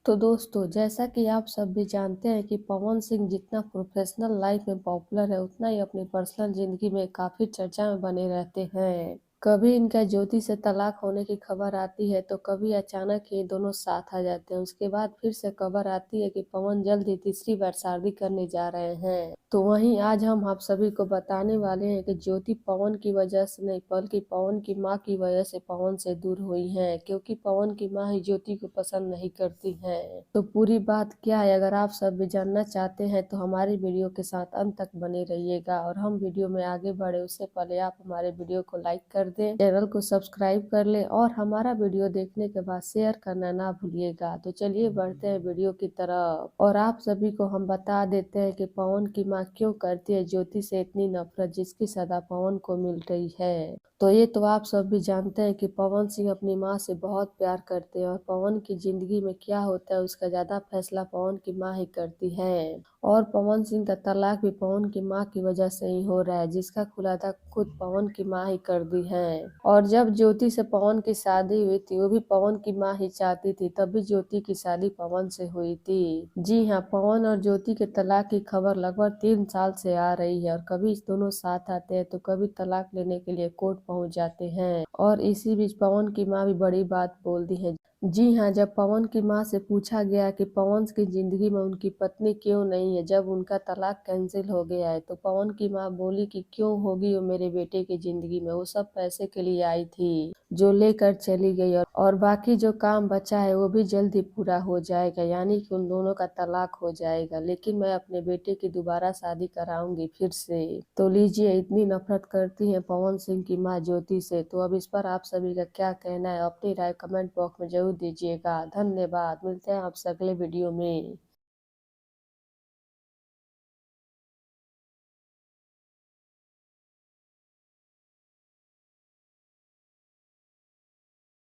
तो दोस्तों, जैसा कि आप सब भी जानते हैं कि पवन सिंह जितना प्रोफेशनल लाइफ में पॉपुलर है, उतना ही अपनी पर्सनल जिंदगी में काफी चर्चा में बने रहते हैं। कभी इनका ज्योति से तलाक होने की खबर आती है, तो कभी अचानक ही दोनों साथ आ जाते हैं। उसके बाद फिर से खबर आती है कि पवन जल्द ही तीसरी बार शादी करने जा रहे हैं। तो वहीं आज हम आप सभी को बताने वाले हैं कि ज्योति पवन की वजह से नहीं, बल्कि पवन की मां की वजह से पवन से दूर हुई हैं, क्योंकि पवन की मां ही ज्योति को पसंद नहीं करती हैं। तो पूरी बात क्या है, अगर आप सब भी जानना चाहते हैं तो हमारी वीडियो के साथ अंत तक बने रहिएगा। और हम वीडियो में आगे बढ़े उससे पहले आप हमारे वीडियो को लाइक कर दें, चैनल को सब्सक्राइब कर लें और हमारा वीडियो देखने के बाद शेयर करना ना भूलिएगा। तो चलिए बढ़ते हैं वीडियो की तरफ। और आप सभी को हम बता देते हैं कि पवन की मां क्यों करती है ज्योति से इतनी नफरत, जिसकी सजा पवन को मिल रही है। तो ये तो आप सब भी जानते हैं कि पवन सिंह अपनी माँ से बहुत प्यार करते हैं, और पवन की जिंदगी में क्या होता है उसका ज्यादा फैसला पवन की माँ ही करती है। और पवन सिंह का तलाक भी पवन की माँ की वजह से ही हो रहा है, जिसका खुलासा खुद पवन की माँ ही कर दी है। और जब ज्योति से पवन की शादी हुई थी, वो भी पवन की माँ ही चाहती थी, तब भी ज्योति की शादी पवन से हुई थी। जी हाँ, पवन और ज्योति के तलाक की खबर लगभग 3 साल से आ रही है, और कभी दोनों साथ आते हैं तो कभी तलाक लेने के लिए कोर्ट पहुंच जाते हैं। और इसी बीच पवन की माँ भी बड़ी बात बोल दी है। जी हाँ, जब पवन की माँ से पूछा गया कि पवन की जिंदगी में उनकी पत्नी क्यों नहीं है, जब उनका तलाक कैंसिल हो गया है, तो पवन की माँ बोली कि क्यों होगी वो मेरे बेटे की जिंदगी में, वो सब पैसे के लिए आई थी जो लेकर चली गई। और बाकी जो काम बचा है वो भी जल्द ही पूरा हो जाएगा, यानी कि उन दोनों का तलाक हो जाएगा। लेकिन मैं अपने बेटे की दोबारा शादी कराऊंगी फिर से। तो लीजिए, इतनी नफरत करती हैं पवन सिंह की मां ज्योति से। तो अब इस पर आप सभी का क्या कहना है, अपनी राय कमेंट बॉक्स में जरूर दीजिएगा। धन्यवाद, मिलते हैं आपसे अगले वीडियो में।